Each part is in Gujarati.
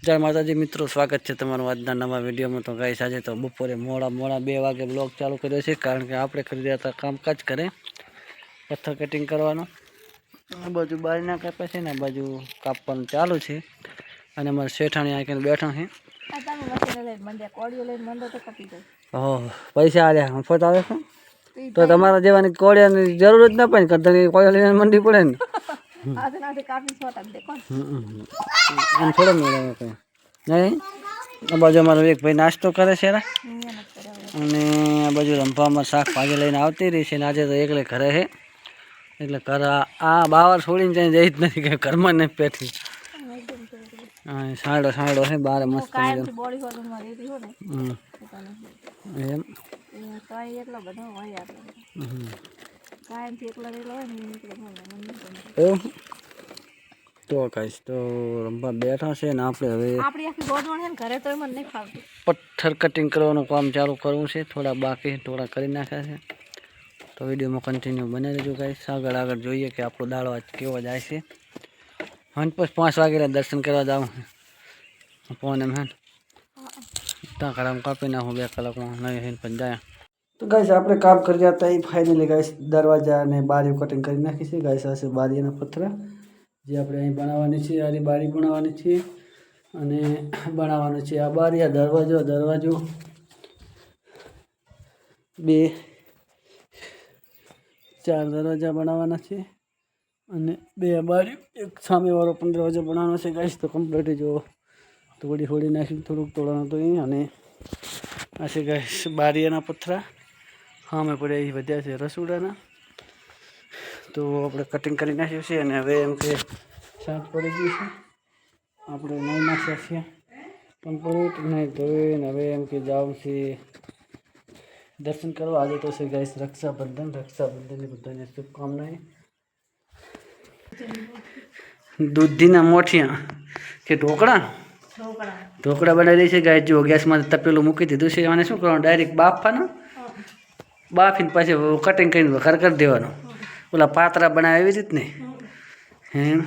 જય માતાજી મિત્રો, સ્વાગત છે તમારું આજના નવા વિડીયોમાં। તો ગાઈસ આજે તો બપોરે મોડા 2 વાગે બ્લોગ ચાલુ કર્યો છે, કારણ કે આપણે ખરીદ્યા હતા કામકાજ કરે પથ્થર કટિંગ કરવાનું। આ બાજુ બારીના કાપે છે ને આ બાજુ કાપવાનું ચાલુ છે, અને અમારે શેઠાણી આવીને બેઠા છે। ઓહ પૈસા આલ્યા મફત આવે છે તો તમારા જેવાની કોડિયાની જરૂર જ ના પડે, કદની કોડિયા લઈને મંડી પડે ને। એમ થોડો મેળવે કંઈ નહીં। આ બાજુ અમારો એક ભાઈ નાસ્તો કરે છે, અને આ બાજુ રંભામાં શાકભાજી લઈને આવતી રહી છે, ને આજે તો એકલે ઘરે છે, એટલે ઘરે આ બાવર છોડીને ત્યાં જઈ જ નથી, કે ઘરમાં નહીં પેઠી। સાંડો છે બાર મસ્ત એમ તો કઈશ તો રંભા બેઠા છે ને આપણે હવે પથ્થર કટિંગ કરવાનું કામ ચાલુ કરવું છે। થોડા બાકી થોડા કરી નાખ્યા છે, તો વિડીયોમાં કન્ટિન્યુ બને રહેજો ગાઈસ। આગળ જોઈએ કે આપણો દાડો આજ કેવો જાય છે। હન પછી 5 વાગે દર્શન કરવા જાઉં ફોન એમ હે ત્યાં કરામ કાપી નાખું 2 કલાકમાં નહીં પણ જાય। તો ગાઈસ આપણે કામ કરી રહ્યા હતા એ ફાઇનલી ગાઈસ દરવાજા અને બારીઓ કટિંગ કરી નાખી છે ગાઈસ। આ છે બારીના પથરા જે આપણે અહીં બનાવવાની છે, આની બારી બનાવવાની છે અને બનાવવાનું છે આ બારી, આ દરવાજો 2 4 દરવાજા બનાવવાના છે, અને 2 બારી, એક સામેવાળો પણ દરવાજો બનાવવાનો છે ગાઈસ। તો કમ્પ્લીટ જો થોડી નાખી થોડુંક તોડવાનું તો અહીં, અને આ છે ગાઈસ બારીના પથરા સામે પડે એ વધ્યા છે રસોડાના। તો આપણે કટિંગ કરી નાખ્યું છે, અને હવે એમ કે સાંજ પડી ગઈ છે, આપણે નહીં નાખ્યા છીએ કમ્પ્લીટ નહીં ધોઈને હવે એમ કે જાઉં છે દર્શન કરવા। આજે તો છે ગાઈસ રક્ષાબંધનની બધાને શુભકામનાએ। દૂધીના મોઠિયા કે ઢોકળા બનાવી દઈ છે ગાઈસ। જો ગેસમાં તપેલું મૂકી દીધું છે, અને શું કરવાનું ડાયરેક્ટ બાફીને પછી કટિંગ કરીને વઘાર કરી દેવાનો, ઓલા પાતરા બનાવે એવી રીત ને એમ।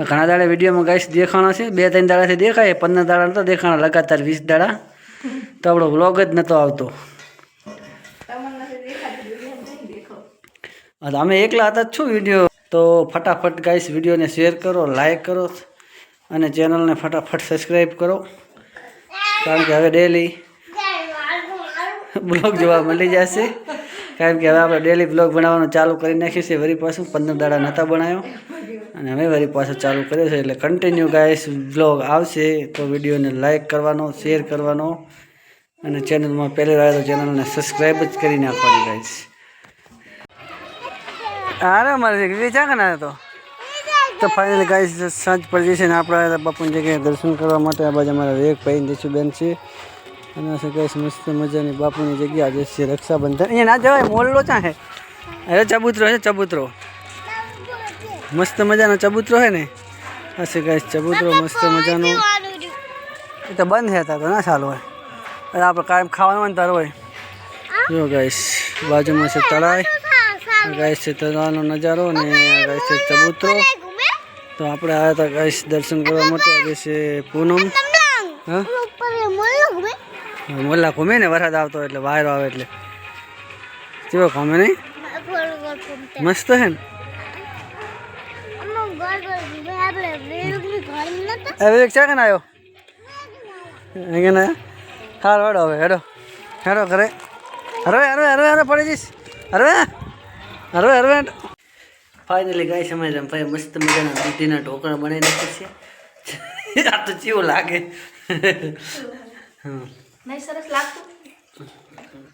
ઘણા દાડા વિડીયોમાં ગાઈસ દેખાણા છે, 2-3 દાડાથી દેખાય, 15 દાડા નતો દેખાણા, લગાતાર 20 દાડા તો આપણો વ્લોગ જ નહોતો આવતો। અમે એકલા હતા જ છું વિડીયો, તો ફટાફટ ગાઈસ વિડીયોને શેર કરો, લાઈક કરો, અને ચેનલને ફટાફટ સબસ્ક્રાઈબ કરો, કારણ કે હવે ડેલી બ્લોગ જોવા મળી જશે। કારણ કે હવે આપણે ડેલી બ્લોગ બનાવવાનું ચાલુ કરી નાખ્યું છે, વળી પાછું 15 દાડા નહોતા બનાવ્યો, અને હવે વળી પાછું ચાલુ કર્યો છે, એટલે કન્ટિન્યુ ગાઈસ બ્લોગ આવશે। તો વિડીયોને લાઈક કરવાનો, શેર કરવાનો, અને ચેનલમાં પહેલી વાર તો ચેનલને સબસ્ક્રાઈબ જ કરી નાખવાની ગાઈસ। અરે મારે વિચાર કે ના તો ફાઇનલી ગાઈસ સાંજ પડી જશે, ને આપણે બાપુની જગ્યાએ દર્શન કરવા માટે આ બાજુ અમારા એક ભાઈ દેશુબેન છે, અને આ ગાઈસ મસ્ત મજાની બાપુની જગ્યા જે છે રક્ષાબંધન। અહીંયા ના જવાય, મોલ્લો ક્યાં છે? અરે ચબૂતરો છે, ચબૂતરો મસ્ત મજાનો ચબૂતરો છે ને, આ છે ગાઈસ ચબૂતરો મસ્ત મજાનો। એ તો બંધ છે તો ના ચાલુ હોય, અરે આપણે કાયમ ખાવાનું તાર હોય। જો ગાઈસ બાજુમાં છે તળાવ, ગાઈસ છે તળાવનો નજારો, અને ગાઈસ છે ચબૂતરો। તો આપણે આવ્યા હતા ગાઈસ દર્શન કરવા માટે। આજે છે પૂનમ, હા મોલ્લા ઘૂમે ને વરસાદ આવતો એટલે વાયરો આવે એટલે કેવો ઘૂમે નહીં, મસ્ત છે ને। હવે એક છે કે ના આવ્યો અહીંયા હાર હેડો, હવે હેડો ઘરે, હરવે પડી જઈશ, હરવે ફાઇનલી ગાઈસ અમે ભાઈ મસ્ત મજાના દૂધીના ઢોકળા બનાવી નાખે છે। આ તો કેવું લાગે,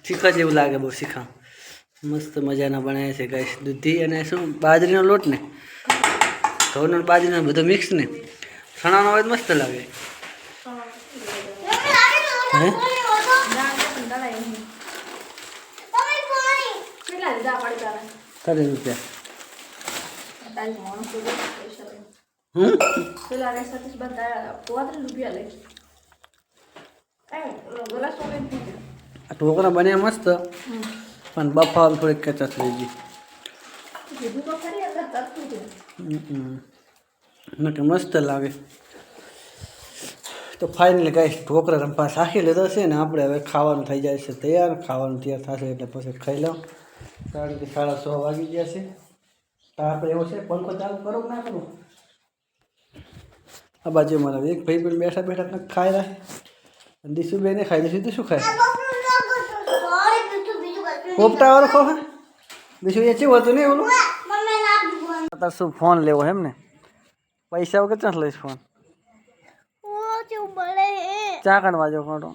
શીખા જેવું લાગે, બહુ શીખા મસ્ત મજાના બનાવે છે ગાઈસ। દૂધી અને શું બાજરીનો લોટ ને ઘઉંનો બાજરીનો બધો મિક્સ ને સણાનો હોય મસ્ત લાગે। હે 30 રૂપિયા ઢોકળા બન્યા મસ્ત, પણ બફાવ થોડીક કચાશ થઈ ગઈ, મસ્ત લાગે। તો ફાઇનલી ગાઈસ ઢોકળા રંપા શાખી લીધો છે ને આપણે હવે ખાવાનું થઈ જાય છે તૈયાર. ખાવાનું તૈયાર થશે એટલે પછી ખાઈ લઉં, કારણ કે 6:30 વાગી ગયા છે. તો આપણે એવો છે પંખો ચાલુ કરો કે ના કરું. આ બાજુ મારા એક ભાઈ પણ બેઠા બેઠા કંઈક ખાઈ રહ્યા. દીશુબેને ખાઈ દીધું. તો શું ખાય? પોપટા વાળો ખો. બીજું એ ચેવું હતું નહીં ઓલું. તાર શું ફોન લેવો એમ ને? પૈસા વગર ચાલ લઈશ ફોન. ચાકણ વાજો કાંટો.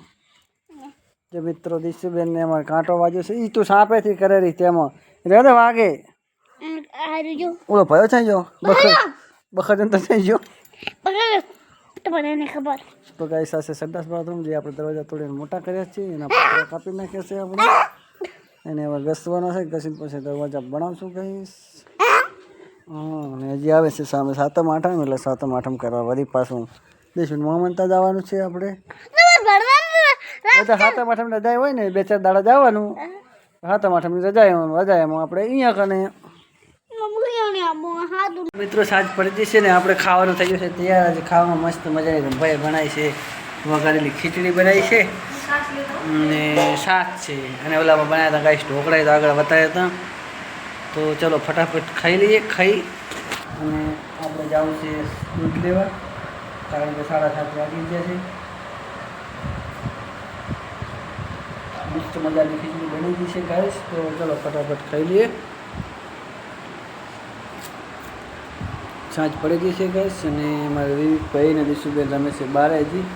જે મિત્રો દીશુબેન ને અમારે કાંટો વાજો છે એ તું સાપેથી કરે રહી તેમાં રે વાગે. ઓલો ભયો થઈ ગયો બખર તો થઈ ગયો. તો ગાઈસ સાથે સંડાસ બાથરૂમ જે આપણે દરવાજા તોડીને મોટા કર્યા છે એના પતરા કાપી નાખ્યા છે આપણે. એને હવે ઘસવાના છે, ઘસીને પછી દરવાજા બનાવશું કહીશ. અને હજી આવે છે સામે 7મ 8મ એટલે 7મ 8મ કરવા વળી પાછું દેશું મોહમ્મદતા જવાનું છે આપણે. 7મ 8મ રજા હોય ને 2-4 દાડા જવાનું. 7મ 8મની રજા એમાં આપણે અહીંયા કને મિત્રો સાંજ પડી જશે ને આપણે ખાવાનું થઈ ગયું છે તૈયાર. આજે ખાવામાં મસ્ત મજાની ભાઈ બનાવી છે, વઘારેલી ખીચડી બનાવી છે ને શાક છે. અને ઓલામાં બનાવ્યા હતા ગાઈસ ઢોકળા તો આગળ બતાવ્યા હતા. તો ચલો ફટાફટ ખાઈ લઈએ. ખાઈ અને આપણે જવું છે દૂધ લેવા, કારણ કે 7:30 વાગી ગયા છે. મસ્ત મજાની ખીચડી બની ગઈ છે ગાઈસ. તો ચલો ફટાફટ ખાઈ લઈએ. સાંજ પડી ગઈ છે ગાઈસ અને મારા વિવેકભાઈ ને દીશુબેન રમે છે બહાર હજી.